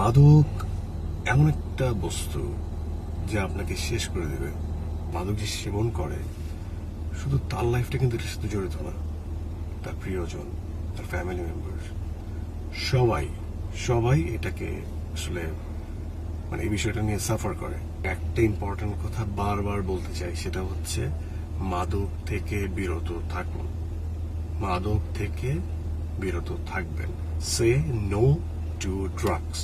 মাদক এমন একটা বস্তু যে আপনাকে শেষ করে দেবে। মাদক যে সেবন করে শুধু তার লাইফটা কিন্তু এটার সাথে জড়িত না, তার প্রিয়জন, তার ফ্যামিলি মেম্বার, সবাই সবাই এটাকে আসলে মানে এই বিষয়টা নিয়ে সাফার করে। একটা ইম্পর্টেন্ট কথা বারবার বলতে চাই, সেটা হচ্ছে মাদক থেকে বিরত থাকুন, মাদক থেকে বিরত থাকবেন। Say no to drugs.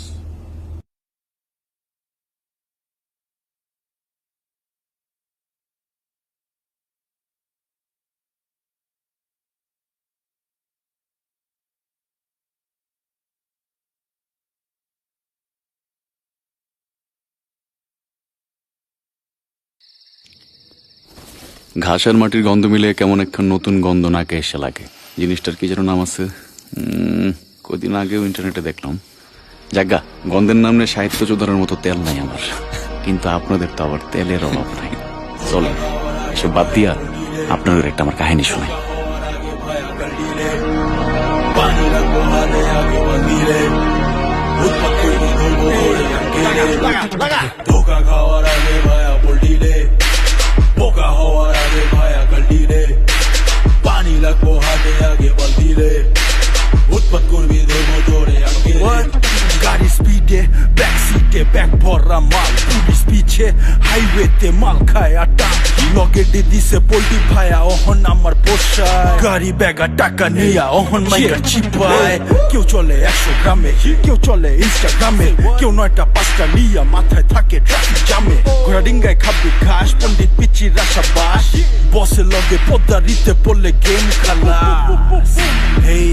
ঘাস আর মাটির গন্ধ মিলে কেমন একটা নতুন গন্ধ নাকে এসে লাগে। জিনিসটার কি যেন নাম আছে, কদিন আগেও ইন্টারনেটে দেখলাম। জাগা, গন্ধের নাম নিয়ে সাহিত্য চোদার মতো তেল নাই আমার, কিন্তু আপনাদের তো আবার তেলের অভাব নাই। চলেন এসব বাদ দিয়া আপনাদের একটা আমার কাহিনী শোনাই। ধোকা খাওয়ার আগে ভায়া পোল্ট্রি রে, পোকা হওয়ার আগে ভায়া কাল্টি রে, পানি লাগবো হাতে আগে বালতি রে, উৎপাত করবি দেবো জোরে আগে। গাড়ি স্পিডে ব্যাক সিটে ব্যাক ভরা মাল, পুলিশ পিছে হাইওয়েতে মাল খায় আটা, লকেটে দিছে পোল্ট্রি ভায়া অহন আমার পোষায়, গাড়ি ব্যাগা টাকা নিয়া অহন মাইকা চিপায়। কেউ চলে 100 গ্রামে, কেউ চলে ইনস্টাগ্রামে, কেউ 9টা 5টা নিয়া মাথায় থাকে ট্রাফিক জামে, ঘোড়া ডিঙ্গায় খাবি ঘাস, পন্ডিত পিচির রাশা বাস, বসে লগে পদ্মারিতে পড়লে গেম খেলা। হেই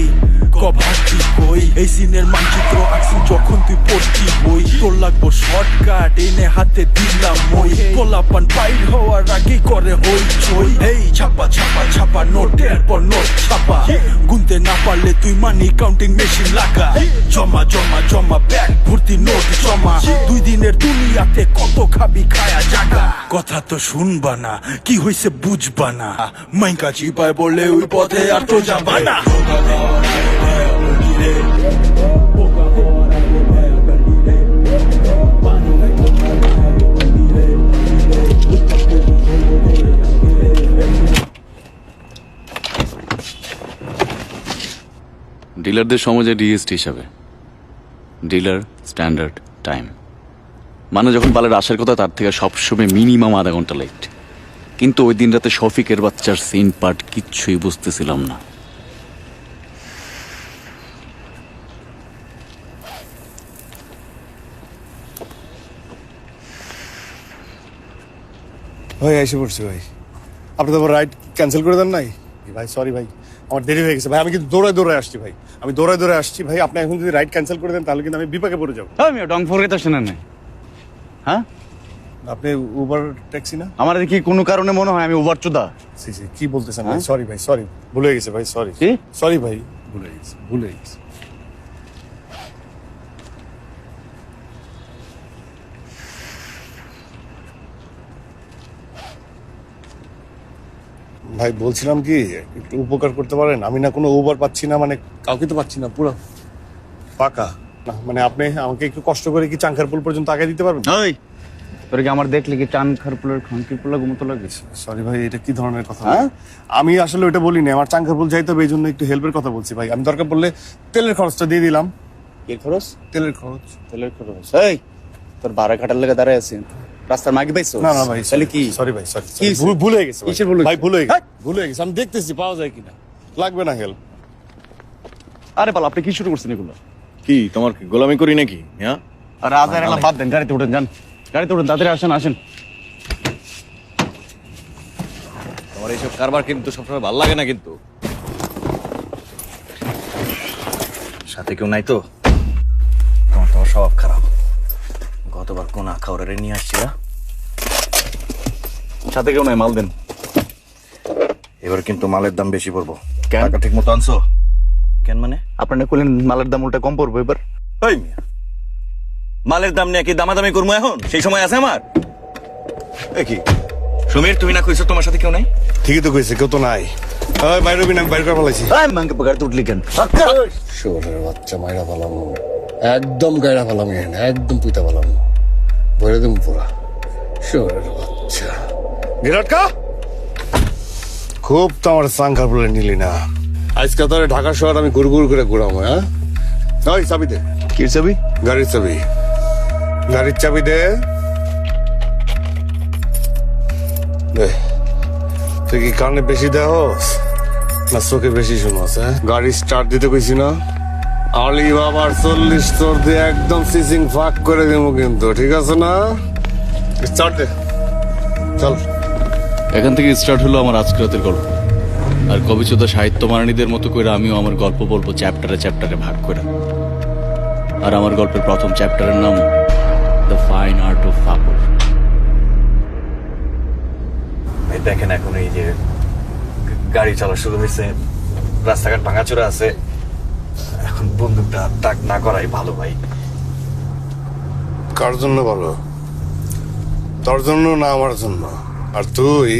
কভারটি কই, এই সিনের মানচিত্র আঁকছি যখন তুই পড়তি বই, তোর লাগবো শর্টকাট এনে হাতে দিলাম মই, পোলাপান বাইর হওয়ার আগে করে হই চই। এই ছাপা ছাপা ছাপা নোটের পর নোট ছাপা, গুনতে না পারলে তুই মানি কাউন্টিং মেশিন লাগা, জমা জমা জমা ব্যাগ ভর্তি নোট জমা, 2 দিনের দুনিয়াতে কত খাবি খায়া জাগা। কথা তো শুনবা না, কি হইছে বুঝবা না, মাইকা চিপায় বলে ওই পথে আর তো যাবা না। ডিলারদের সমাজে ডিএসটি হিসাবে, ডিলার স্ট্যান্ডার্ড টাইম, মানে যখন বালের আসার কথা তার থেকে সবসময় মিনিমাম আধা ঘন্টা লেট। কিন্তু ওই দিন রাতে শফিকের বাচ্চার সিন পার্ট কিচ্ছুই বুঝতেছিলাম না। ভাই এসে পড়ছি ভাই, আপনি তো রাইড ক্যান্সেল করে দেন নাই ভাই? সরি ভাই, আমার দেরি হয়ে গেছে ভাই, আমি কিন্তু দৌড়ায় দৌড়ায় আসছি ভাই, আমি দৌড়ায় দৌড়ায় আসছি ভাই। আপনি এখন যদি রাইড ক্যান্সেল করে দেন তাহলে কিন্তু আমি বিপাকে পড়ে যাবো। আমি ডং ফোরে তো শোনা নাই। হ্যাঁ, আপনি উবার ট্যাক্সি না? আমার কি কোনো কারণে মনে হয় আমি ওভার চোদা? সি সি, কি বলতেছেন ভাই? সরি ভাই, সরি, ভুলে গেছে ভাই, সরি সরি ভাই, ভুলে গেছে। ভাই বলছিলাম কি, একটু উপকার করতে পারেন? আমি না কোনো উবার পাচ্ছি না, মানে কাউকে তো পাচ্ছি না, পুরো ফাঁকা না। মানে আপনি আমাকে একটু কষ্ট করে কি চাঙ্কারপুল পর্যন্ত আগে দিতে পারবেন? ওই তোর কি আমার দেখলে কি টান খারপুলের খানকিপুলা ঘুমতো লাগে? সরি ভাই, এটা কি ধরনের কথা? আমি আসলে ওটা বলিনি, আমার চাঙ্কারপুল যাইতে হবে, এই জন্য একটু হেল্পের কথা বলছি ভাই। আমি দরকার পড়লে তেলের খরচটা দিয়ে দিলাম। কি খরচ? তেলের খরচ। তেলের খরচ? এই তোর ভাড়া খাটার লেগে দাঁড়ায় আছি, রাস্তার মাগি পাইছো? না না ভাই, তাহলে কি? সরি ভাই, সরি, কি ভুল হয়ে গেছে কিসের ভুল হয়েছে? ভাই, ভুল হয়ে গেছে। আমি দেখতেছি পাওয়া যায় কিনা, লাগবে না হেল্প। আরে বাল, আপনি কি শুরু করছেন এগুলো? কি তোমার কি গোলামি করি নাকি? হ্যাঁ, আর আজ আর এগুলো বাদ দেন, গাড়িতে উঠেন, যান গাড়িতে উঠেন, তাড়াতাড়ি আসেন। তোমার এইসব কারবার কিন্তু সবসময় ভালো লাগে না, কিন্তু সাথে কেউ নাই তো? তোমার স্বভাব খারাপ। গতবার কোন খাওয়ারে নিয়ে আসছিলা, সাথে কেউ নাই, মাল দেন। এবার কিন্তু মালের দাম বেশি পড়বো। কেন? টাকা ঠিক মতো আনছো? কেন মানে? আপনারা কইলেন মালের দাম উল্টা কম পড়বো এবার। ওই মিয়া, মালের দাম নিয়ে কি দামাদামি করবো এখন? সেই সময় আছে আমার? কি সমীর, তুমি না কইছো তোমার সাথে কেউ নাই? ঠিকই তো কইছে, কেউ তো নাই। বাইরে রবি না, বাইরে করে ফেলাইছি। মাঙ্কে গাড়িতে উঠলি কেন? শোরের বাচ্চা, মাইরা ফেলাবো। একদম গায়রা ফেলাম এখানে, একদম পুইতা ফেলাম, ভরে দেবো পুরা। শোরের বাচ্চা বিরাট কা, খুব তো আমার সাংখার বলে নিলি না। আজকে তোর ঢাকা শহর আমি ঘুর ঘুর করে ঘুরাবো। হ্যাঁ, ওই চাবি দে। কি চাবি? গাড়ির চাবি, গাড়ির চাবি দে। দে। তুই কি কানে বেশি দেহস না চোখে বেশি শুনস? হ্যাঁ, গাড়ি স্টার্ট দিতে কইছি না? আলি বাবার 40 তোর দিয়ে একদম সিসিং ফাঁক করে দেবো কিন্তু, ঠিক আছে না? স্টার্ট দে, চল। এখান থেকে স্টার্ট হলো আমার আজকের রাতের গল্প। আর কবিচোদা সাহিত্য মারানিদের মতো করে আমিও আমার গল্প বলবো চ্যাপ্টারে চ্যাপ্টারে ভাগ করে। আর আমার গল্পের প্রথম চ্যাপ্টারের নাম দ্য ফাইন আর্ট অফ ফাপড়। এই দেখেন এখন এই যে গাড়ি চলা শুরু হয়েছে, রাস্তাঘাট ভাঙাচোরা আছে, এখন বন্দুকটা তাক না করাই ভালো ভাই। কার জন্য ভালো? তোর জন্য না আমার জন্য? আর তুই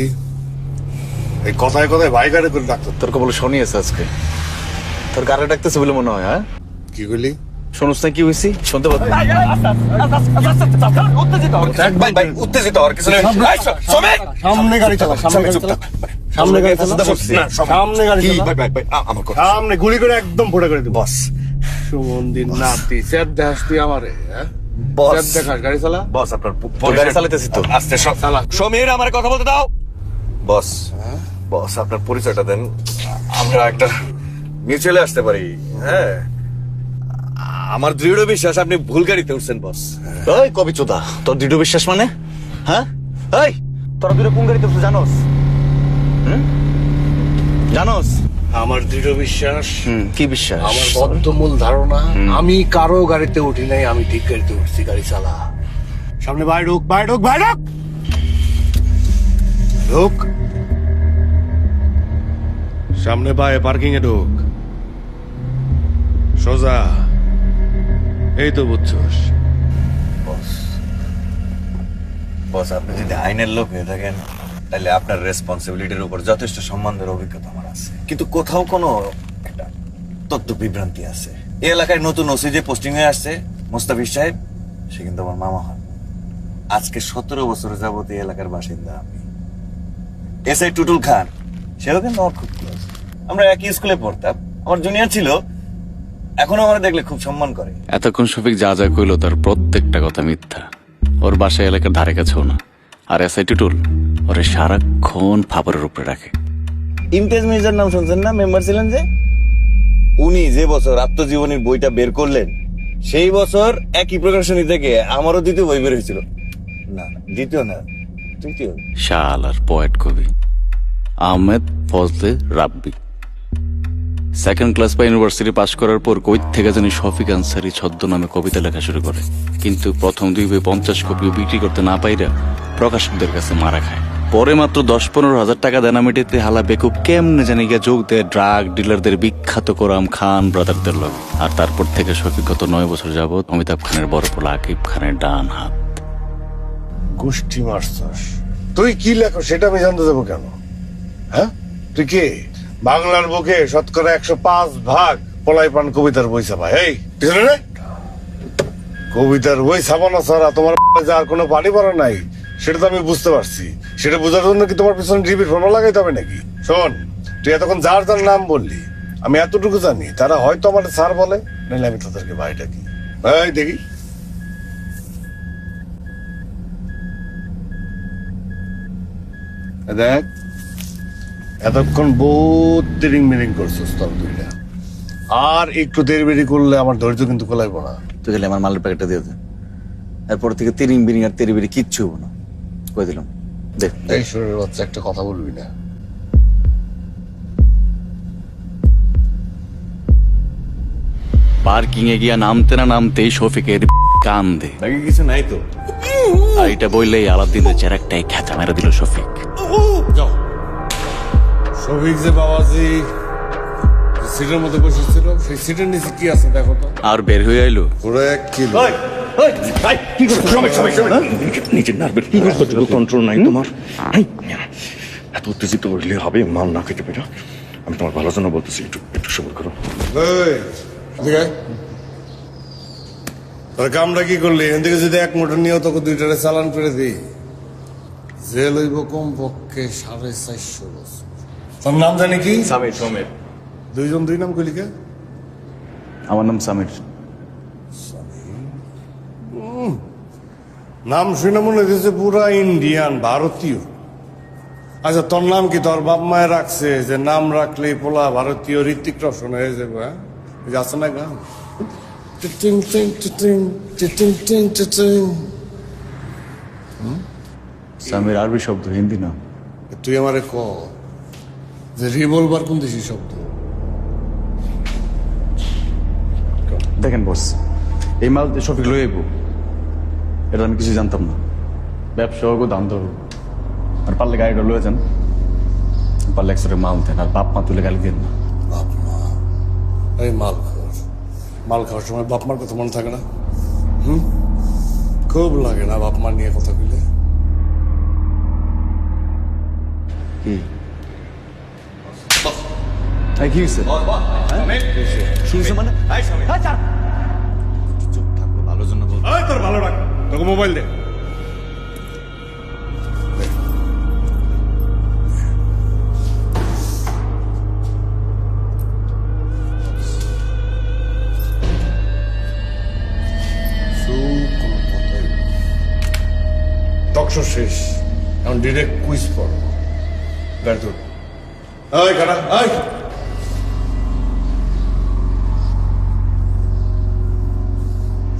এই কথায় কথায় ভাই গাড়ি করে ডাক্তার তোর কবল শনিয়েছে আজকে, তোর গাড়ি ডাকতেছে বলে মনে হয়। হ্যাঁ, কি করলি? শুনুস না কি হয়েছি? শুনতে পাচ্ছি। উত্তেজিত হওয়ার কিছু নেই। সমীর! সামনে গাড়ি চালা, সামনে গাড়ি চালা, সামনে গাড়ি চালা, সামনে গাড়ি চালা, আমার কথা সামনে গুলি করে একদম ফোটা করে দিব। বস, সুমন্দির নাতি স্যার দেখাস তুই আমারে? হ্যাঁ, বস। স্যার দেখাস গাড়ি চালা। বস আপনার গাড়ি চালাইতেছি তো। আস্তে চালা। সমীর আমার কথা বলতে দাও। বস, বস আপনার পরিচয়টা দেন, আমরা একটা মিউচুয়ালে আসতে পারি। হ্যাঁ, আমার দৃঢ় বিশ্বাস আপনি ভুল গাড়িতে উঠছেন বস। ওই কবিচোদা, তোর দৃঢ় বিশ্বাস মানে? হ্যাঁ, এই তোরা দুটো কোন গাড়িতে উঠছিস জানোস? জানোস? আমার দৃঢ় বিশ্বাস, কি বিশ্বাস? আমার বদ্ধমূল ধারণা, আমি কারো গাড়িতে উঠি নাই, আমি ঠিক গাড়িতে উঠছি। গাড়ি চালা, সামনে বাইরে ঢোক, বাইরে ঢোক, বাইরে ঢোক, ঢোক, সামনে বাইরে পার্কিং এ ঢোক, সোজা। এই তো বুঝছস? বস আপনি যদি আইনের লোক হয়ে থাকেন তাহলে আপনার রেসপন্সিবিলিটির উপর যথেষ্ট সম্মানের অভিজ্ঞতা আমার আছে, কিন্তু কোথাও কোনো একটা তথ্য বিভ্রান্তি আছে। এই এলাকায় নতুন ওসি যে পোস্টিং হয়ে আসছে মোস্তাফিজ সাহেব, সে কিন্তু আমার মামা হন। আজকে 17 বছর যাবত এই এলাকার বাসিন্দা আমি। এসআই টুটুল খান, সেও কিন্তু আমার খুব ক্লোজ, আমরা একই স্কুলে পড়তাম, আমার জুনিয়র ছিল, এখনো আমার দেখলে খুব সম্মান করে। এতক্ষণ শফিক যা যা কইলো তার প্রত্যেকটা কথা মিথ্যা। ওর বাসায় এলাকার ধারে কাছেও না। আর এসআই টুটুল ওরে সারাক্ষণ ফাপড়ের উপরে রাখে। ইমতিয়াজ মির্জার নাম শুনছেন না? মেম্বার ছিলেন যে, উনি যে বছর আত্মজীবনীর বইটা বের করলেন সেই বছর একই প্রকাশনী থেকে আমারও দ্বিতীয় বই বের হয়েছিল। না, দ্বিতীয় না, তৃতীয়। শাল আর পোয়েট কবি আহমেদ ফজলে রাব্বি সেকেন্ড ক্লাস বা ইউনিভার্সিটি পাশ করার পর কই থেকে জানি শফিক আনসারি ছদ্মনামে কবিতা লেখা শুরু করে, কিন্তু প্রথম 2 বই 50 কপিও বিক্রি করতে না পাইরা প্রকাশকদের কাছে মারা খায়। পরে মাত্র 10-15 হাজার টাকা দেনা মেটাতে হালা বেকুব কেমনে জানি গিয়া যোগ দেয় ড্রাগ ডিলারদের বিখ্যাত কোরাম খান ব্রাদারদের লগে। আর তারপর থেকে শফিক গত 9 বছর যাবত অমিতাভ খানের বড় পোলা আকিব খানের ডান হাত। গোষ্ঠী মারছস তুই? কি লেখো সেটা আমি জানতে দেবো কেন? হ্যাঁ, তুই কে? বাংলার বুকে 105% পলাই পান কবিতার বই ছাপা। এই পিছনে রে, কবিতার বই ছাপানো ছাড়া তোমার যার কোনো পানি পড়া নাই সেটা তো আমি বুঝতে পারছি। সেটা বোঝার জন্য কি তোমার পিছনে ডিবির ফর্মা লাগাইতে হবে নাকি? শোন, তুই এতক্ষণ যার যার নাম বললি, আমি এতটুকু জানি তারা হয়তো আমার স্যার বলে, নাহলে আমি তাদেরকে ভাই ডাকি। এই দেখি, দেখ এতক্ষণ বহুত তিরিং মিরিং করছিস তোর দুইটা, আর একটু দেরি বেরি করলে আমার ধৈর্য কিন্তু কোলাইব না। তুই গেলে আমার মালের প্যাকেটটা দিয়ে দে, এরপর থেকে তিরিং বিরিং আর তেরি বেরি কিচ্ছু হবো না, কই দিলাম। দেখ এই শরীরের বাচ্চা, একটা কথা বলবি না। পার্কিং এ গিয়া নামতে না নামতেই শফিকের কান দে। বাকি কিছু নাই তো? আর এটা বললেই আলাদিনের চেরাকটাই খেচা মেরে দিল শফিক। যাও, শফিক যে বাবাজি সিটের মধ্যে বসেছিল, সেই সিটের নিচে কি আছে দেখো তো। আর বের হয়ে আইলো পুরো 1 কিলো। নিজের নার্ভের কতটুকু কন্ট্রোল নাই তোমার? এত উত্তেজিত হইলে হবে? মাল না খেতে পেরে আমি তোমার ভালোর জন্য বলতেছি, একটু একটু সবর করো। এই, এদিকে আয়। তোর কামটা কি করলি এখান থেকে যদি এক মোটর নিয়েও তোকে দুইটারে চালান করে দিই জেল হইব কম পক্ষে 450 বছর। তোর নাম জানি কি? সামির সমের। দুইজন দুই নাম কইলি কে? আমার নাম সামির। নাম শুনে মনে হচ্ছে পুরা ইন্ডিয়ান ভারতীয়। আচ্ছা তোর নাম কি? তোর বাপ মায়ের রাখছে যে নাম রাখলেই পোলা ভারতীয় ঋত্বিক রোশন হয়ে যাবে? হ্যাঁ ওই যে আছে না গান টিটিং টিং টিটিং টিটিং টিং টিটিং। সামির আরবি শব্দ, হিন্দি না। তুই আমারে ক যে রিভলভার কোন দেশি শব্দ? দেখেন বস, এই মাল যে শফিক লই আইব এটা আমি কিছু জানতাম না। ব্যবসা হোক দাম ধরব, আর পারলে গাড়িটা লয়ে যান, পারলে একসাথে মাল দেন, আর বাপ মা তুলে গালি দেন না। বাপ মা? এই মাল খাওয়ার সময় বাপ মার কথা মনে থাকে না? খুব লাগে না বাপ মা নিয়ে কথা বলে? কি হয়েছে? কি হয়েছে মানে? চুপ থাকবো, ভালোর জন্য বলবো। তোর ভালো রাখ, তোকে মোবাইল দে। টকশো শেষ, এখন ডিরেক্ট কুইজ পড়। গাড়ি তোর কাটা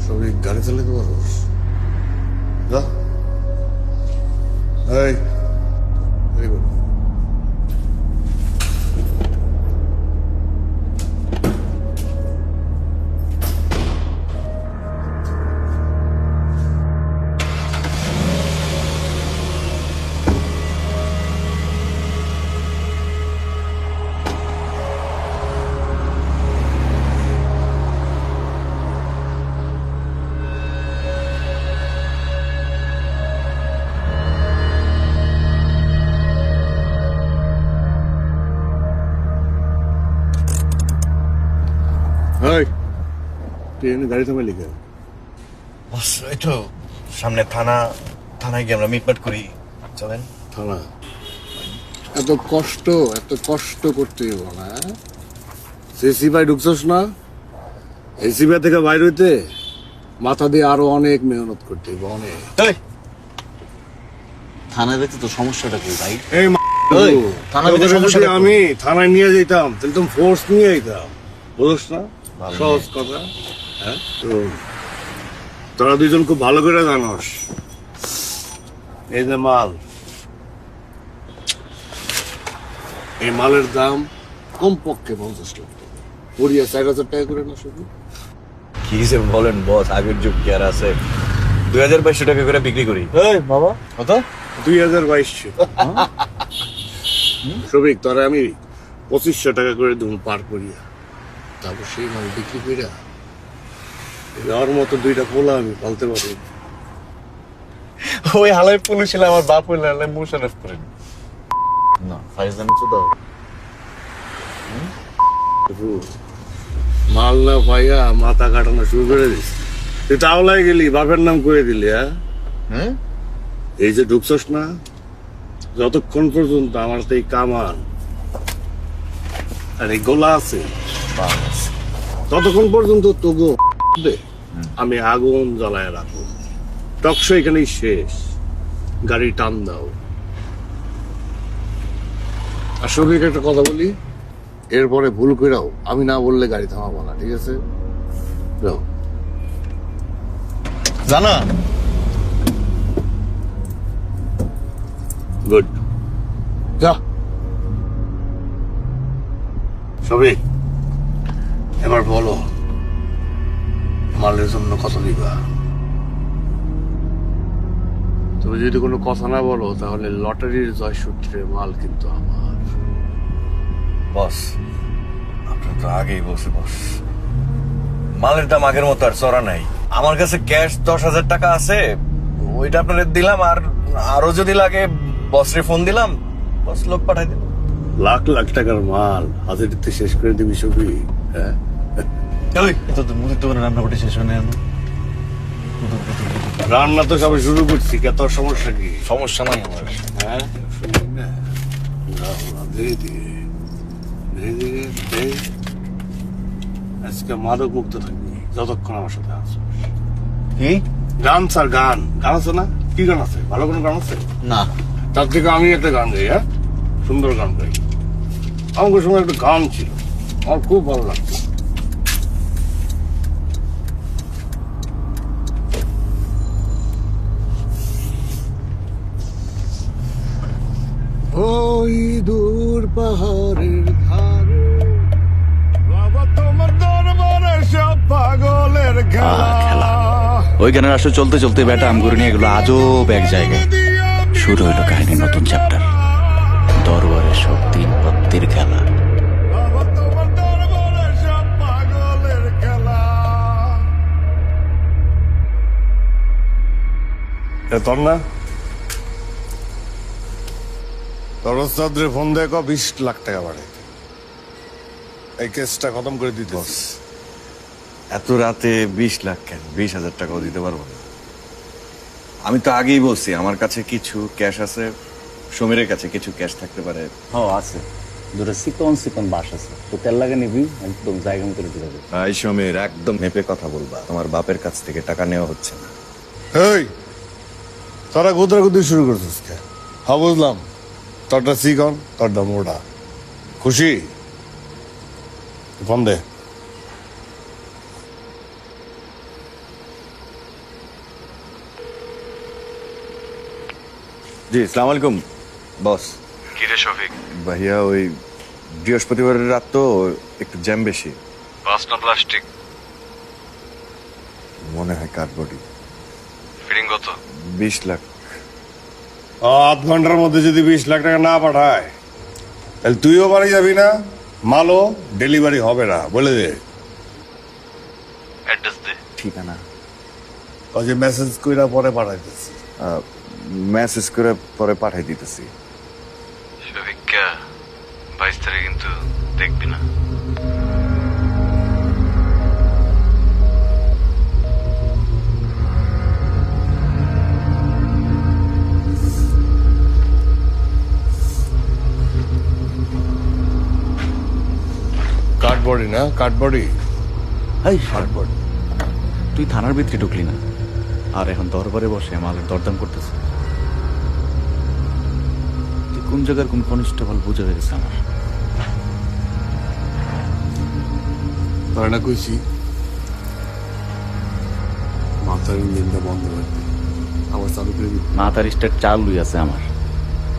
সবই গাড়ি চালাতে পারোস? যা ভেরি গুড। তুই এনে গাড়ি থামাইলি কেন? বস এই তো সামনে থানায় গিয়ে আমরা মিটমাট করি, চলেন। থানা? এত কষ্ট করতে হইব না? সিসিবাই ঢুকছস না? এই সিবিআই থেকে বাইর হইতে মাথা দিয়ে আরো অনেক মেহনত করতে হইব, অনেক। থানায় দেখতে তো সমস্যাটা কি ভাই? এই থানায় যেতে সমস্যা যদি আমি থানায় নিয়ে যেতাম তাহলে তুমি ফোর্স নিয়ে যেতাম, বুঝছ না? সহজ কথা। হ্যাঁ তোরা দুইজন খুব ভালো করে জানোস এই যে মাল, এই মালের দাম কমপক্ষে 50 লাখ টাকা, পড়িয়া 4,000 টাকা করে না শুধু। কি যে বলেন বস, আগের যুগ কি আর আছে? 2200 টাকা করে বিক্রি করি। বাবা কত? 2022। শ্রমিক তোরা আমি 2500 টাকা করে দেবো পার করিয়া, তারপর সেই মাল বিক্রি করিয়া যাওয়ার মতো দুইটা পোলা আমি পালতে পারি। ওই হালাই পুলিশ ছিল আমার বাপ হইলে হালাই মুশারফ করেন না, ফাইজলামি তো দাও। মাল না পাইয়া মাথা কাটানো শুরু করে দিস। তুই তাওলাই গেলি, বাপের নাম করে দিলি। হ্যাঁ এই যে ঢুকছস না, যতক্ষণ পর্যন্ত আমার তো এই কামান আর এই গোলা আছে ততক্ষণ পর্যন্ত তবু আমি আগুন জ্বালায় রাখবো। টকশো এখানেই শেষ, গাড়ি টান দাও। আর সবিক একটা কথা বলি, এরপরে ভুল কইরাও আমি না বললে গাড়ি থামাবো না, ঠিক আছে? যাও। জানা গুড, যা। সবিক এবার বলো মালের জন্য কত দিবা? তুমি যদি কোনো কথা না বলো তাহলে লটারির জয় সূত্রে মাল কিন্তু আমার। বস আপনার তো আগেই বসে বস, মালের দাম আগের মতো আর চড়া নাই। আমার কাছে ক্যাশ 10,000 টাকা আছে, ওইটা আপনাদের দিলাম, আর আরো যদি লাগে বসরে ফোন দিলাম, বস লোক পাঠাই দিল। লাখ লাখ টাকার মাল হাতে দিতে শেষ করে দিবি সবই? হ্যাঁ ওই তো মুদির দোকানে রান্না করে শেষ হয় না। রান্না তো সবে শুরু করছি, কে তোর সমস্যা কি? সমস্যা নাই আমার। হ্যাঁ শুনি না, যাও না, ধীরে ধীরে ধীরে ধীরে দে। আজকে মাদক মুক্ত থাকবি যতক্ষণ আমার সাথে আছো। কি? গান স্যার, গান গান আছে না? কি গান আছে? ভালো কোনো গান আছে? না। তার থেকে আমি একটা গান গাই। হ্যাঁ, সুন্দর গান গাই। আমার সময় একটা গান ছিল, আমার খুব ভালো লাগতো। ওই দূর পাহাড়ের ধারে বাবা তোমার দরবারে সব পাগলের খেলা। ওই গানের আসর চলতে চলতে বেটা আমগুলো নিয়ে গেলো আজব এক জায়গায়। শুরু হইলো কাহিনীর নতুন চ্যাপ্টার, দরবারে সব তিন পত্তির খেলা। বাবা তোমার দরবারে সব পাগলের খেলা। তোর না তোর ওস্তাদরে ফোন দেখো, 20 লাখ টাকা বাড়ে। এই কেসটা খতম করে দিতে। এত রাতে 20 লাখ কেন? 20,000 টাকাও দিতে পারবো না। আমি তো আগেই বলছি আমার কাছে কিছু ক্যাশ আছে, সমীরের কাছে কিছু ক্যাশ থাকতে পারে। হ্যাঁ আছে, দুটো চিকন বাস আছে, তো তেল লাগে নিবি, একদম জায়গা মতো রেখে যাবে। ভাই সমীর, একদম মেপে কথা বলবা। তোমার বাপের কাছ থেকে টাকা নেওয়া হচ্ছে না। এই তোরা গুদরাগুদি শুরু করছিস কে? হ্যাঁ বুঝলাম, তোরটা চিকন, তোরটা মোটা। খুশি? ফোন দে। জি, আসসালামু আলাইকুম বস। কি রে শফিক, ভাইয়া ওই বৃহস্পতিবারের রাত তো একটু জ্যাম বেশি। বাস না প্লাস্টিক? মনে হয় কার্ডবডি। ফিরিং কত? 20 লাখ। আধ ঘন্টার মধ্যে যদি 20 লাখ টাকা না পাঠায়, তাহলে তুইও বাড়ি যাবি না, মালও ডেলিভারি হবে না, বলে দে। অ্যাড্রেস দে। ঠিকানা ও যে মেসেজ কইরা পরে পাঠাইতেছি। মেসেজ করে পরে পাঠাই দিতেছি। শফিক, 22 তারিখ কিন্তু দেখবি না। কার্ডবডি না, কার্ডবডি। এই শার্টবোর্ড, তুই থানার ভিতরে ঢুকলি না, আর এখন দরবারে বসে মালের দরদাম করতেছে। তুই কোন জায়গার কোন কনস্টেবল বুঝে হয়ে গেছে আমার। তোরা না কইছি মাথার ইঞ্জিনটা বন্ধ রাখবি, আবার চালু করে দিবি। মাথার স্টার্ট চালুই আছে আমার,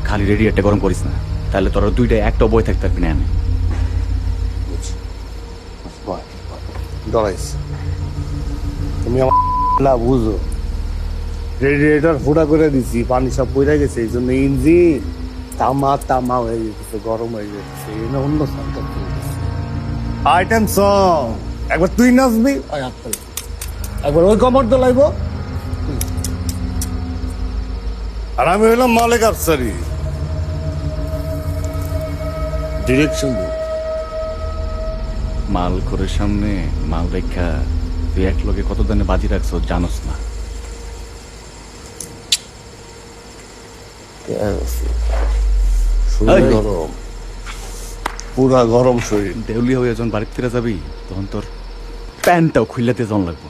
খালি রেডিয়েটটা গরম করিস না, তাহলে তোর দুইটা একটা বই থাকতে পারবি না। এনে ডরাইস তুমি আমার বুঝো, রেডিয়েটর ফুটা করে দিছি, পানি সব পড়ে গেছে, এই জন্য ইঞ্জিন তামা হয়ে গেছে, গরম হয়ে গেছে। অন্য আইটেম সং একবার তুই নাচবি, একবার ওই কমর দোলাইব, আর আমি হইলাম মালিক আফসারি, ডিরেকশন দিব। মাল করে সামনে মাল রেখা তুই এক লোকে কত দানে বাজি রাখছ জানোস না। শরীর এই। গরম, পুরা গরম শরীর। দেউলিয়া হয়ে যখন বাড়ির ফিরে যাবি তখন তোর প্যান্টটাও খুললাতে জন লাগবো।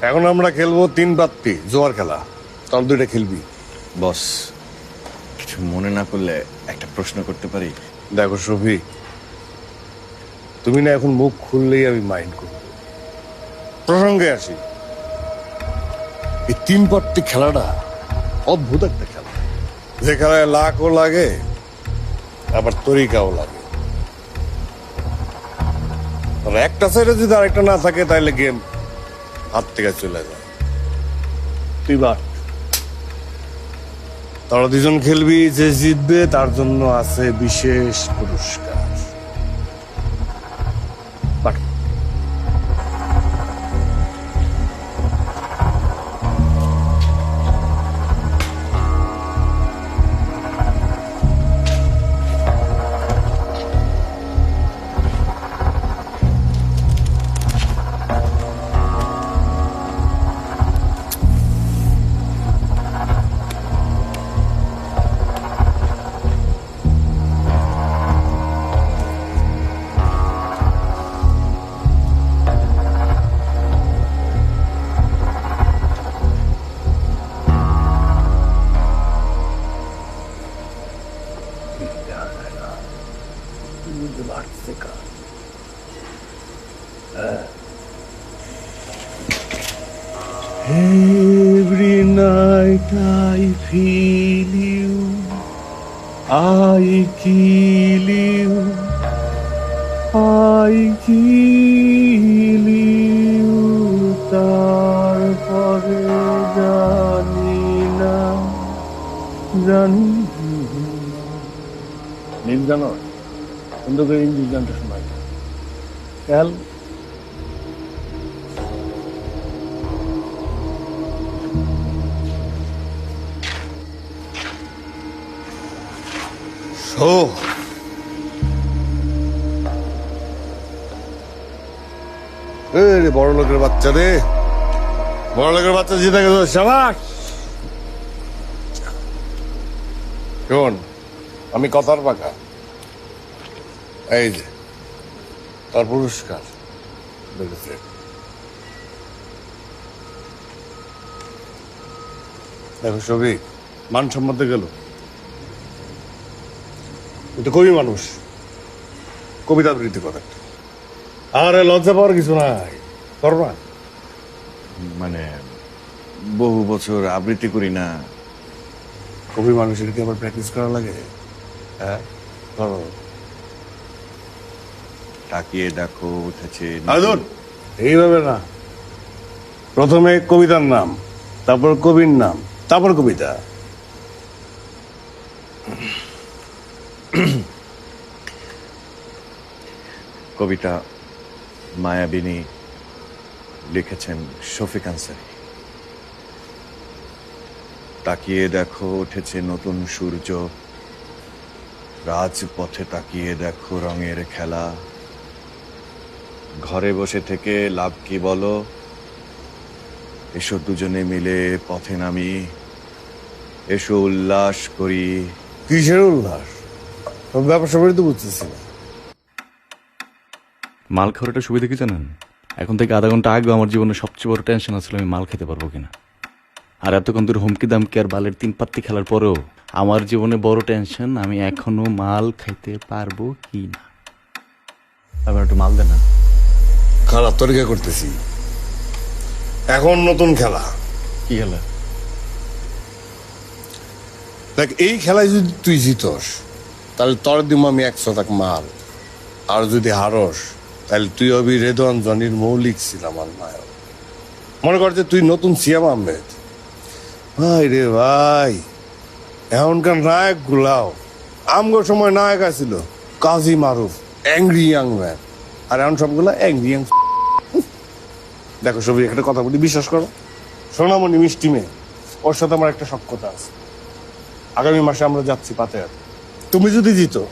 এখন আমরা খেলবো 3 পাত্তি জোয়ার খেলা, তোর দুইটা খেলবি। বস, কিছু মনে না করলে একটা প্রশ্ন করতে পারি? দেখো শফিক, তুমি না এখন মুখ খুললেই আমি মাইন্ড করব। প্রসঙ্গে আসি, এই 3 পাত্তি খেলাটা অদ্ভুত একটা খেলা, যে খেলায় লাখও লাগে আবার তরিকাও লাগে। আর একটা সাইডে যদি আরেকটা না থাকে তাহলে গেম হাত থেকে চলে যায়। তুই বাট, তোরা দুজন খেলবি, যে জিতবে তার জন্য আছে বিশেষ পুরস্কার। But. I feel you, I kill you, I kill you, তারপরে জানি না নীল গান সুন্দর করে ইংলিশ গানটা শোনায় খেয়াল শো রে বড় লোকের বাচ্চা রে, বড় লোকের বাচ্চা জিতে গেল, সাবাস। শোন, আমি কথার পাকা, এই যে তার পুরস্কার দেখেছে। দেখো সবই মান সম্মত গেল, কিন্তু কবি মানুষ, কবিতা আবৃত্তি করে। আরে লজ্জা পাওয়ার কিছু নাই, করো না। মানে বহু বছর আবৃত্তি করি না। কবি মানুষের কি আবার প্র্যাকটিস করা লাগে? হ্যাঁ, করো। তাকিয়ে দেখো উঠেছে আদর এইভাবে না, প্রথমে কবিতার নাম, তারপর কবির নাম, তারপর কবিতা। কবিতা মায়াবিনী লিখেছেন শফিক আনসারী। তাকিয়ে দেখো উঠেছে নতুন সূর্য, রাজপথে তাকিয়ে দেখো রঙের খেলা। ঘরে বসে থেকে লাভ কি বলো, এসো দুজনে মিলে পথে নামি, এসো উল্লাস করি। কিসের উল্লাস? ব্যবসা করে তো বুঝতেছি না। মাল খাওয়ার একটা সুবিধা কি জানেন? এখন থেকে আধা ঘন্টা আগে আমার জীবনে সবচেয়ে বড় টেনশন আসলে আমি মাল খেতে পারবো কিনা। আর এতক্ষণ ধরে হুমকি দামকি আর বালের 3 পাত্তি খেলার পরেও আমার জীবনে বড় টেনশন আমি এখনো মাল খাইতে পারবো কি না। আবার একটু মাল দেন না। খারাপ তরিকা করতেছি, এখন নতুন খেলা। কি খেলা? দেখ, এই খেলায় যদি তুই জিতস তাহলে তোর দিব আমি 100 মাল, আর যদি হারস তাহলে তুই হবি রেদওয়ান জনির মৌলিক সিনেমার নায়ক। মনে কর যে তুই নতুন সিয়াম আহমেদ। ভাই রে ভাই, এখনকার নায়ক গুলাও আমগো সময় নায়ক আছিল Kazi Maruf, angry young man, আর এখন সবগুলা অ্যাংরি ইয়াং। দেখো সবই একটা কথা বলি, বিশ্বাস করো, সোনামণি মিষ্টি মেয়ে, ওর সাথে আমার একটা সখ্যতা আছে। আগামী মাসে আমরা যাচ্ছি পাতেহাট। তুমি যদি জিতো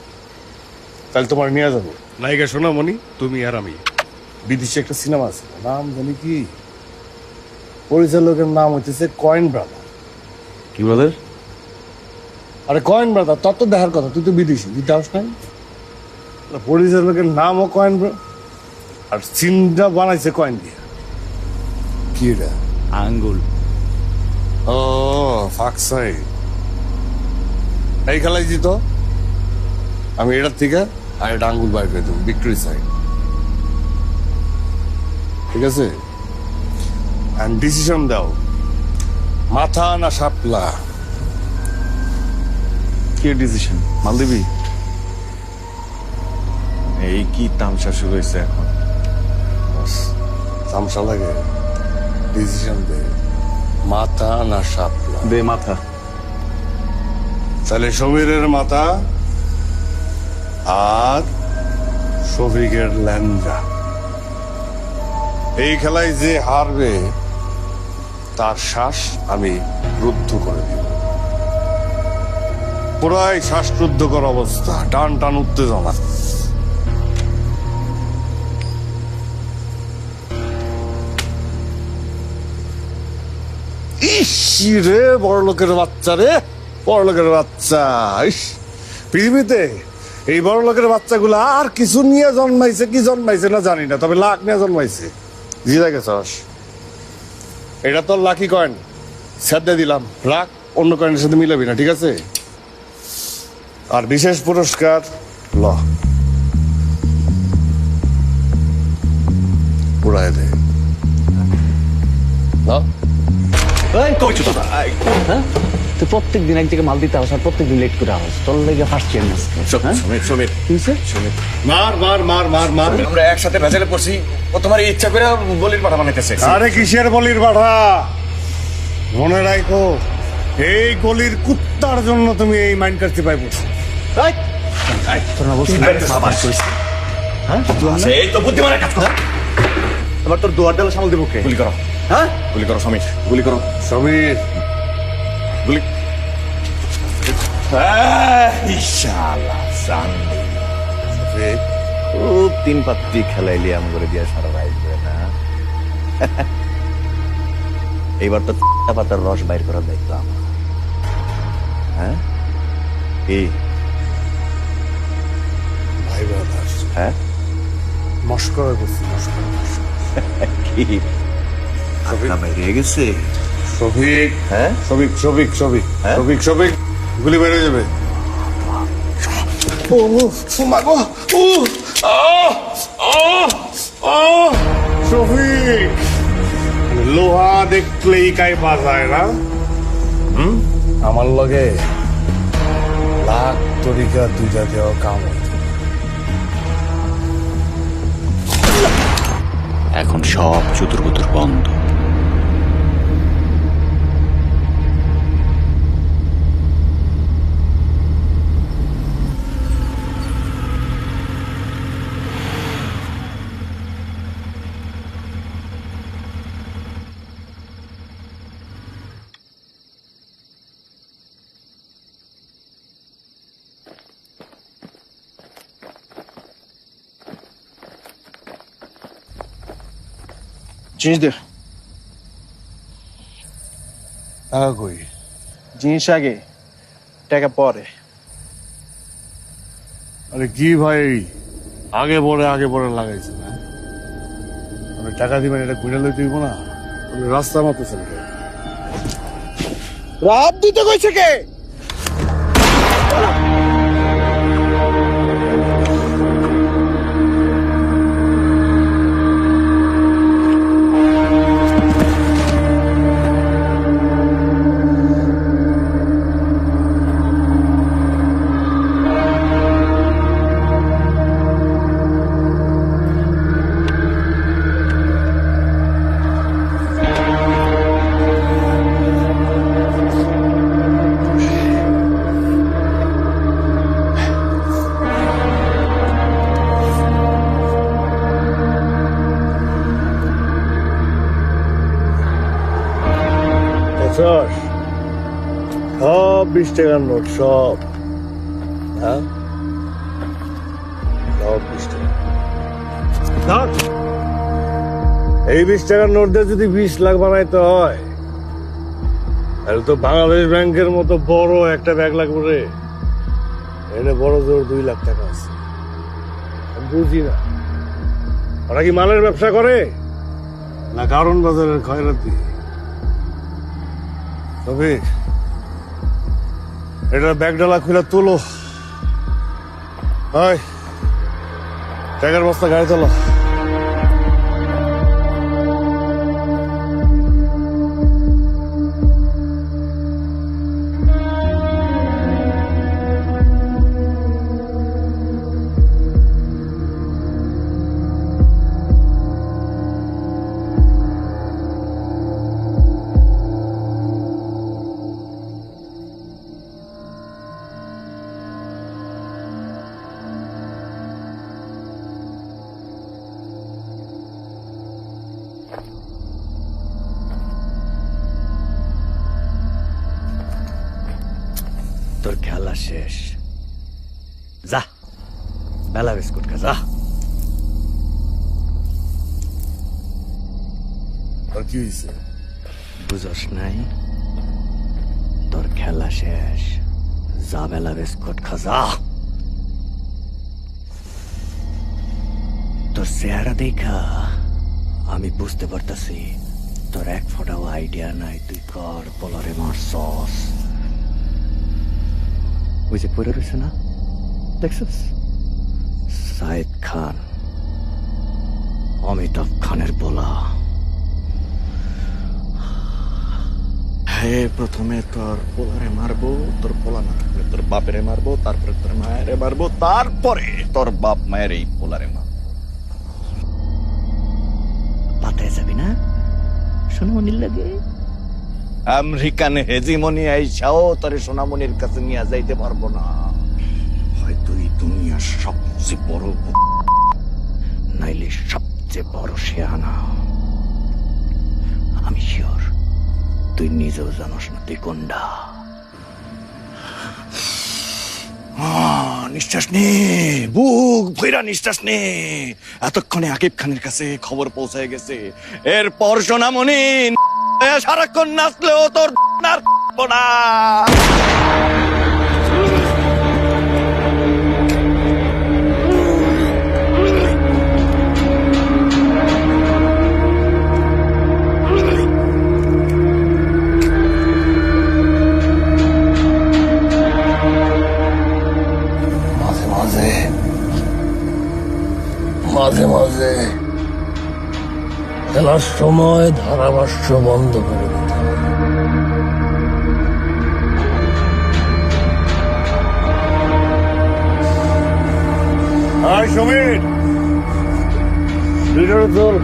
তাহলে তোমার নিয়ে যাবো। নায়িকা সোনামণি, তুমি আর আমি। বিদেশি একটা সিনেমা আছে, নাম জানি কি, পরিচালকের নাম হইতেছে কয়েন ব্রাদার। কি ব্রাদার? আরে কয়েন ব্রাদার, তোর তো দেখার কথা, তুই তো বিদেশি, দিতে আস নাই। পরিচালকের নামও কয়েন ব্রাদার, আর সিনটা বানাইছে কয়েন দিয়ে। কি এটা? আঙ্গুল। ও ফাকসাই। এই খেলায় জিতো আমি এটার থেকে আর এটা আঙ্গুল বাইর করে দেবো, ভিক্টরি সাইড। ঠিক আছে? ডিসিশন দাও, মাথা না শাপলা? কি ডিসিশন? মাল দিবি? এই কি তামসা শুরু হয়েছে এখন? তামসা লাগে? ডিসিশন দে, মাথা না শাপলা? দে মাথা। তাহলে সমীরের মাথা আর শফিকের ল্যাংড়া। এই খেলায় যে হারবে তার শ্বাস আমি রুদ্ধ করে দিব। পুরাই শ্বাসরুদ্ধকর অবস্থা, টান টান উত্তেজনা। ইস রে, বড় লোকের বাচ্চা রে, বড় লোকের বাচ্চা। ইস, পৃথিবীতে এই বড় লোকের বাচ্চাগুলো আর কিছু নিয়ে জন্মাইছে কি জন্মাইছে না জানি না, তবে লাখ নিয়ে জন্মাইছে। জিতে গেছস, এটা তোর লাকি কয়েন, সাথে দিলাম, রাখ, অন্য কয়েনের সাথে মিলাবি না, ঠিক আছে? আর বিশেষ পুরস্কার ল, পুরাই দে। এই কইছো তো হ্যাঁ তুই প্রত্যেক দিন এক জায়গায় মাল দিতে আসছ আর প্রত্যেক দিন লেট করে আসছ তোর লেগে ফার্স্ট চেঞ্জ সমীর কি হইছে মার মার মার মার মার আমরা একসাথে ভেজালে পড়ছি ও তোমার ইচ্ছা করে বলির পাঠা বানাইতেছে আরে কিসের বলির বাঠা মনে রাখো এই গলির কুত্তার জন্য তুমি এই মাইন্ড কাটতে পাইবো তোর না বলছিস হ্যাঁ এই তো বুদ্ধিমানের কাজ করো এবার তোর দুয়ার ডালা সামাল দেবো কে গুলি করো হ্যাঁ গুলি করো সমীর গুলি করো সমীর গুলি ইনশাআল্লাহ জানি খুব তিন পাত্রি খেলাইলি আম করে দিয়া সারা রাইড করে না এইবার তো পাতার রস বাইর করার দায়িত্ব আমার হ্যাঁ কি ভাই ব্রাদার হ্যাঁ মস্করা করছি মস্করা কি আপনার বাইরে গেছে শফিক হ্যাঁ শফিক শফিক শফিক হ্যাঁ? শফিক শফিক গুলি বেড়ে যাবে ও মাগো ও শফিক লোহা দেখলেই কাই বাজায় না আমার লগে লাখ তরিকা দুইটা দেওয়া কাম হইতো। এখন সব চুতুর বন্ধ। জিনিস দে টাকা কই জিনিস আগে টাকা পরে আরে কি ভাই আগে পরে লাগাইছে না আমি টাকা দিবেন এটা ঘুরে লইতে দিব না আমি রাস্তা মতো চলে যাই রাত দিতে কইছে কে বুঝছস? সব 20 টাকার নোট সব হ্যাঁ সব 20 টাকা ধর। এই 20 টাকার নোট দিয়ে যদি 20 লাখ বানাইতে হয় তাহলে তো বাংলাদেশ ব্যাংকের মতো বড় একটা ব্যাগ লাগবে রে এনে বড় জোর 2 লাখ টাকা আছে আমি বুঝি না ওরা কি মালের ব্যবসা করে না কারণ বাজারের খয়রাতি তবে এটা ব্যাগ ডালা খুলে তোলো হয় টাকার বস্তা গাড়ি তোলো তোর খেলা শেষ যা বেলা বিস্কুট খা যা আর কি হয়েছে বুঝস নাই তোর খেলা শেষ যা বেলা বিস্কুট খা যা তোর চেহারা দেখা আমি বুঝতে পারতাছি তোর এক ফোটাও আইডিয়া নাই তুই কর বলরে মারছস ওই যে পড়ে রয়েছে না দেখছিস সাইদ খান অমিতাভ খানের বলা প্রথমে তোর পোলারে মারবো, তোর পোলা না থাকলে তোর বাপেরে মারবো, তারপরে তোর মায়েরে মারবো, তারপরে তোর বাপ মায়ের এই পোলারে মারবো। পাতায় যাবি না সোনামণির লাগে? আমেরিকান হেজিমনি আইসাও তোর সোনামণির কাছে নিয়ে যাইতে পারবো না। হয়তো এই দুনিয়ার সবচেয়ে বড় নাইলে সবচেয়ে বড় শেয়ানা। আমি শিওর তুই নিজেও জানোস না তুই কোনটা। নিঃশ্বাস নে, বুক ভৈরা নিঃশ্বাস নে। এতক্ষণে আকিব খানের কাছে খবর পৌঁছায় গেছে। এরপর সোনামণি সারাক্ষণ নাচলেও তোর না। মাঝে মাঝে খেলার সময় ধারাভাষ্য বন্ধ করে দিতে হবে। সমীর চল।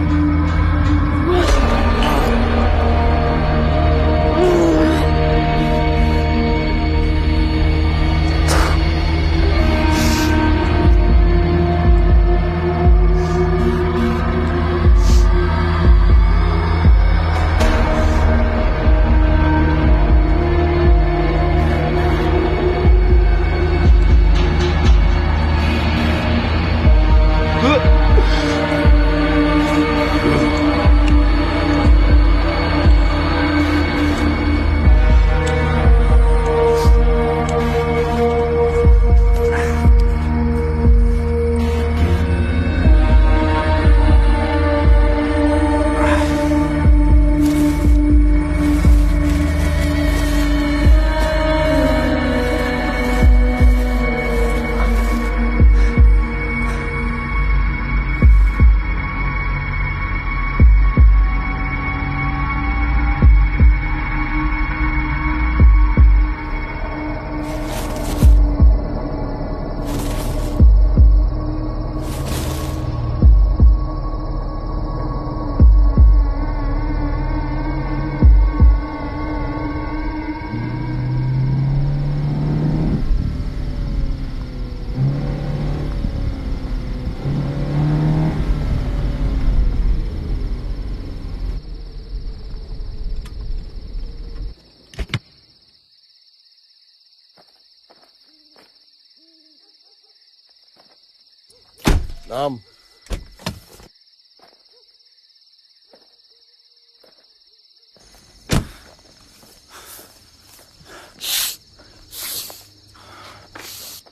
নাম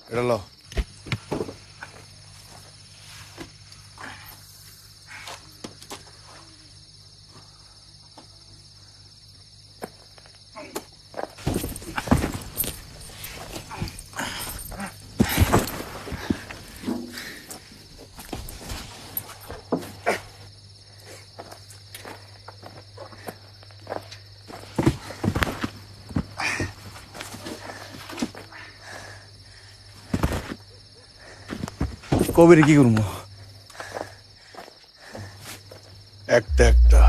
এটা লো। কবির কি করবো? একটা একটা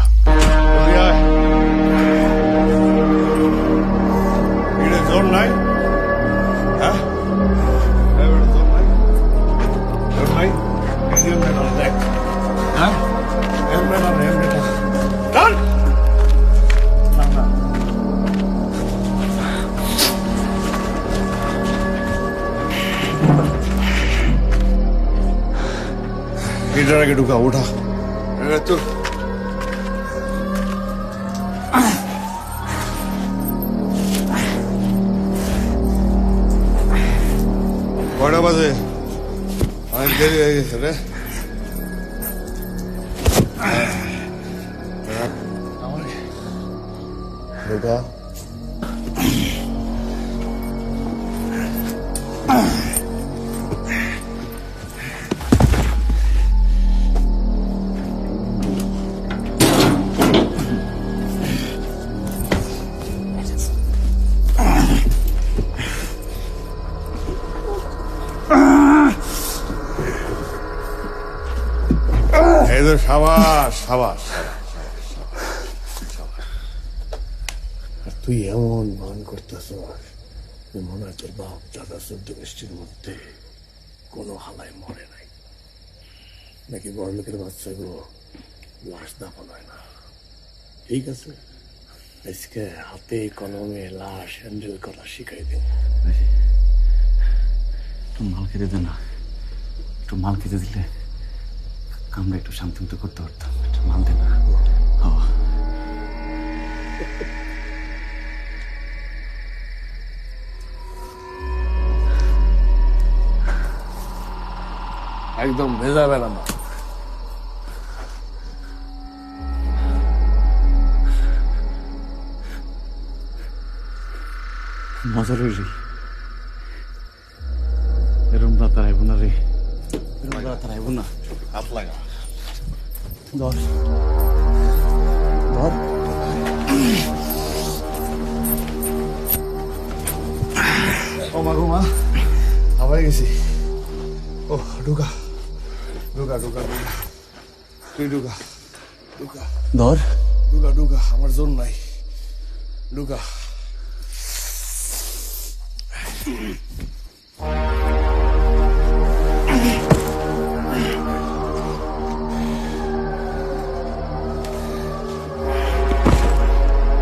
জোর নাই, হ্যাঁ জোর নাই, জোর নাই। দেখ হ্যাঁ এটার আগে ঢুকা ওঠা চল। কয়টা বাজে? অনেক দেরি হয়ে গেছে রে। ঢুকা সাবাস সাবাস। আর তুই এমন ভান করতেছ মনে হয় তোর বাপ দাদা 14 গোষ্ঠীর মধ্যে কোনো হালায় মরে নাই, নাকি বড় লোকের বাচ্চাগুলো লাশ দাফন হয় না। ঠিক আছে, আজকে হাতে কলমে লাশ হ্যান্ডেল করা শিখাই দিন। একটু মাল খেতে দে না, একটু মাল খেতে দিলে আমরা একটু শান্তি মতো করতে পারতাম। একটু মাল দে না। একদম ভেজা বেলা না। মজা রে এরম রাত আর আইব না রে, এরম রাত আর আইব না। হাত লাগা। ধর ধর। ও মা গো মা, হাওয়ায় গেছি। ও ঢুকা ঢুকা ঢুকা ঢুকা, তুই ঢুকা ঢুকা ধর ঢুকা ঢুকা, আমার জোর নাই, ঢুকা।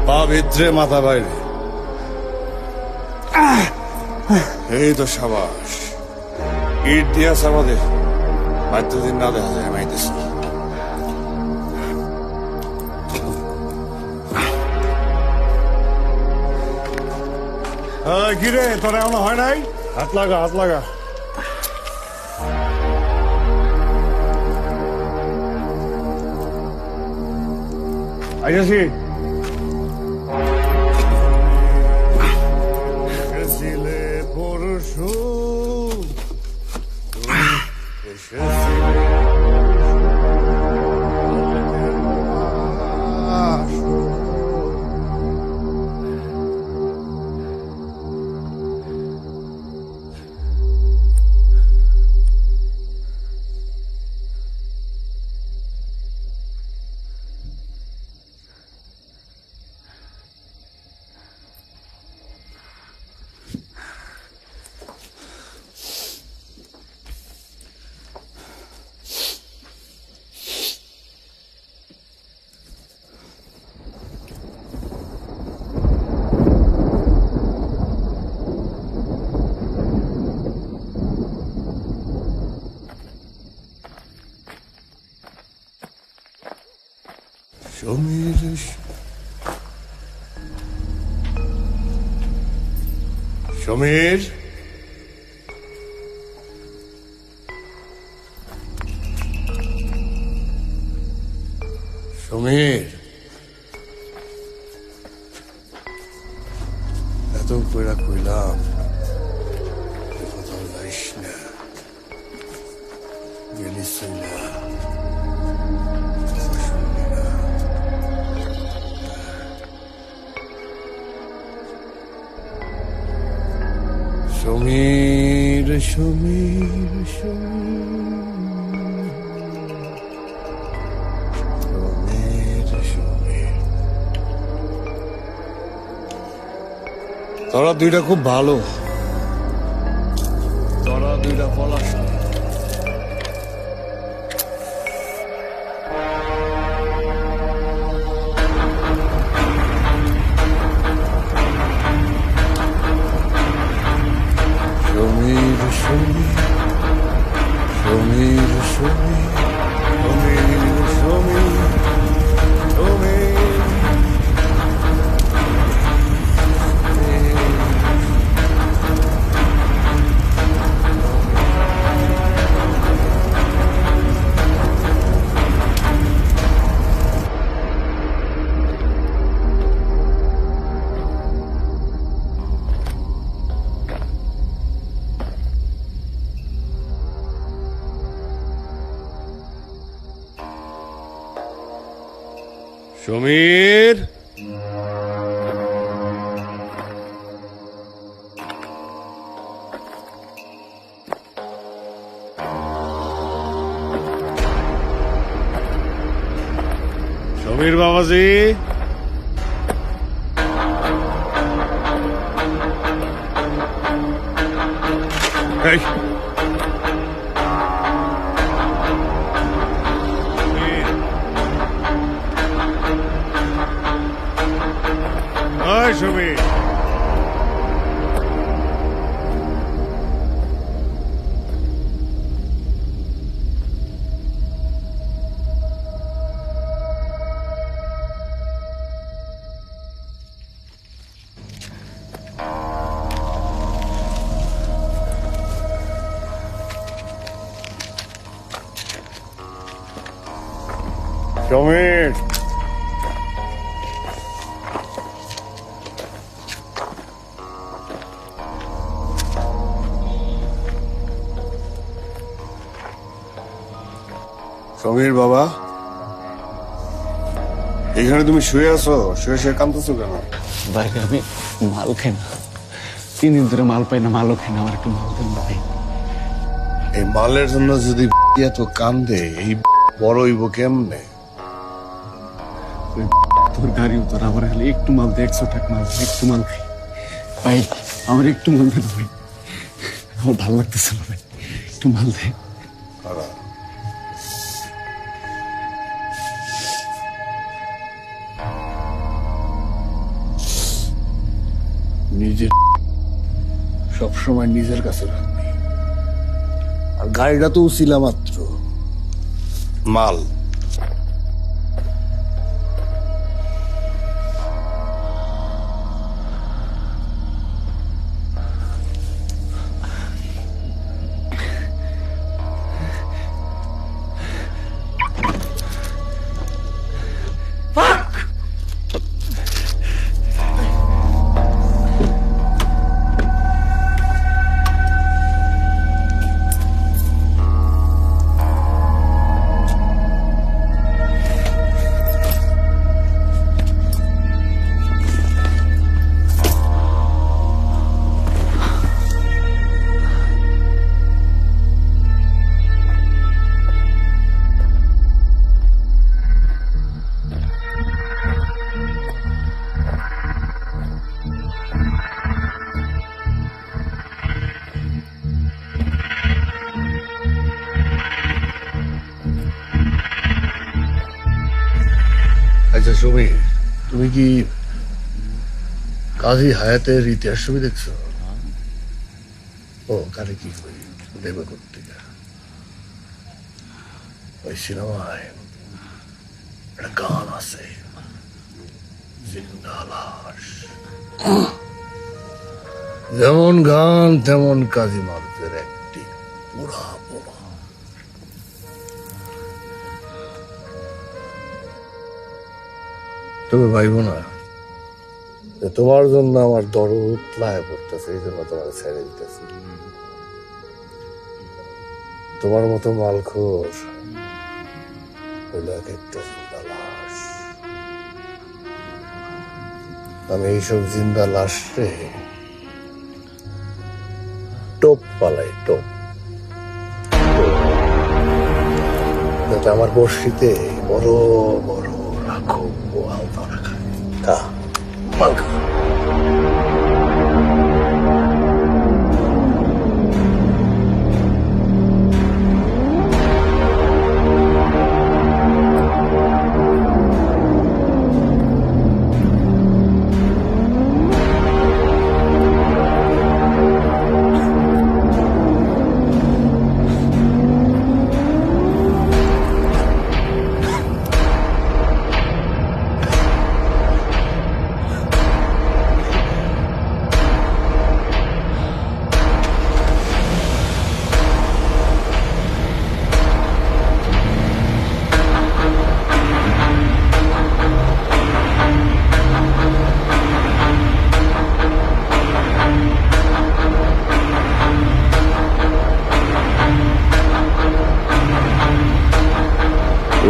পা ভিতরে মাথা বাইরে, এই তো সাবাস। ইট দিয়াস আমাদের দিন না দেখা যায়, মাইতেছি। কিরে তোর এমন হয় নাই? হাত লাগা হাত লাগা। আইয়াছি। এসেছিলে পরশু, এসেছিলে সমীর। সমীর, সমীর, এত কইরা কইলাম কোথাও যাইস না, গেলি চইলা। সমীর সমীর সমীর সমীর, তোরা দুইটা খুব ভালো, তোরা দুইটা পলাশ। সমীর সমীর সমীর সমীর সমীর সমীর সমীর। সমীর বাবাজি, এই সমীর, সমীর, সমীর বাবা, এখানে তুমি শুয়ে আছো? শুয়ে শুয়ে কাঁদতেছো কেন? বাইরে আমি মাল খাই না, 3 দিন ধরে মাল পাই না, মালও খাই না, আমার একটু মাল দেন ভাই। এই মালের জন্য যদি এত কান্দে, এই বড় হইব কেমনে? তোর গাড়িও তোর, আমার খালি একটু মাল দে, 100 টাকা মাল দে, একটু মাল খাই ভাই, আমার একটু মাল দেন ভাই, আমার ভালো লাগতেছে না ভাই, একটু মাল দে। নিজের সবসময় নিজের কাছে রাখবি, আর গাড়িটা তো উছিলা মাত্র, মাল আচ্ছা সমীর, তুমি কি কাজী হায়াতের ইতিহাস ছবি দেখছো? ও কারে কি করি দেবে করতে, ওই সিনেমায় একটা গান আছে, জিন্দা লাশ। যেমন গান তেমন কাজী মারুফের একটি পুরা পুরা। তুমি ভাইব না যে তোমার জন্য আমার দরদ লায় পড়তেছে, এই জন্য তোমার ছেড়ে দিতেছি। তোমার মতো মালখোর হইল এক একটা জিন্দা লাশ। আমি এইসব জিন্দা লাশ রে টোপ পালাই, টোপ, যাতে আমার বর্ষিতে বড় বড় রাখো বোয়াল ধরা খায়। খা মাল খা।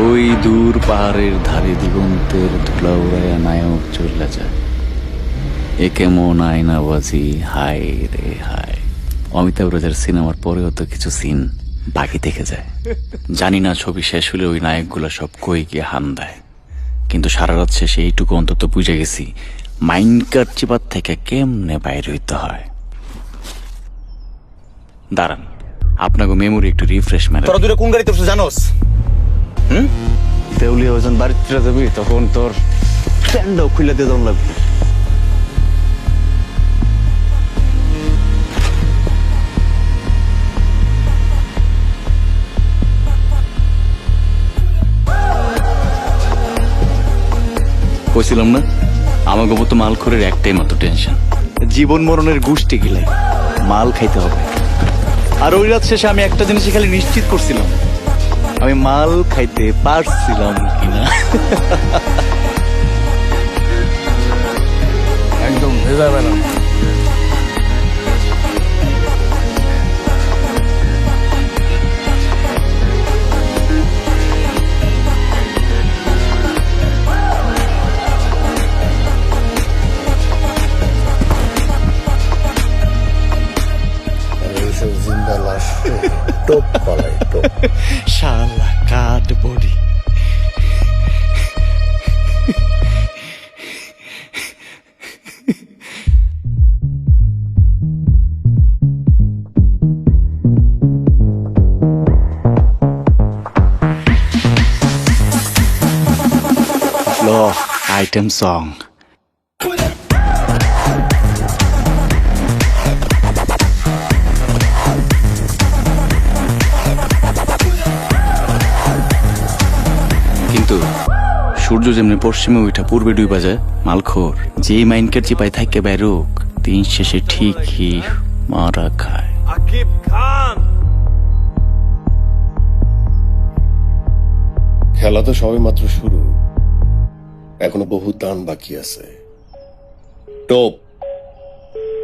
ওই দূর পাহাড়ের ধারে দিগন্তের ধুলা উড়াইয়া নায়ক চলে যায়। এ কেমন আয়নাবাজি, হায় রে হায়। অমিতাভ রাজার সিনেমার পরেও তো কিছু সিন বাকি থেকে যায়। জানি না ছবি শেষ হলে ওই নায়কগুলো সব কই গিয়ে হান দেয়, কিন্তু সারা রাত শেষে এইটুকু অন্তত বুঝে গেছি মাইন্ড কার চিপার থেকে কেমনে বাইরে হইতে হয়। দাঁড়ান, আপনাকে মেমোরি একটু রিফ্রেশ মেরে তোরা দূরে কোন গাড়িতে উঠছে জানোস? দেউলিয়া ওজন বাড়িতে ফিরে যাবি, তখন তোর প্যান্ডাও খুলে দিয়ে দম লাগবে। কইছিলাম না আমাকে মতো মালখোরের একটাই মাত্র টেনশন, জীবন মরণের গোষ্ঠী গিলাই মাল খাইতে হবে। আর ওই রাত শেষে আমি একটা জিনিস খালি নিশ্চিত করছিলাম, আমি মাল খাইতে পারছিলাম কিনা। একদম ভেজাবে না। আর এইসব জিন্দা লাশ টোপ পালাই টোপ। শালা কাট বডি। Item song. কিন্তু সূর্য যেমনি পশ্চিমে উঠা পূর্বে ডুইবা যায়, মালখোর যেই মাইনকের চিপাই থাকে বেরোক দিন শেষে ঠিকই মারা খায়। আকিব খান খেলা তো সবে মাত্র শুরু, এখনো বহু দান বাকি আছে। টোপ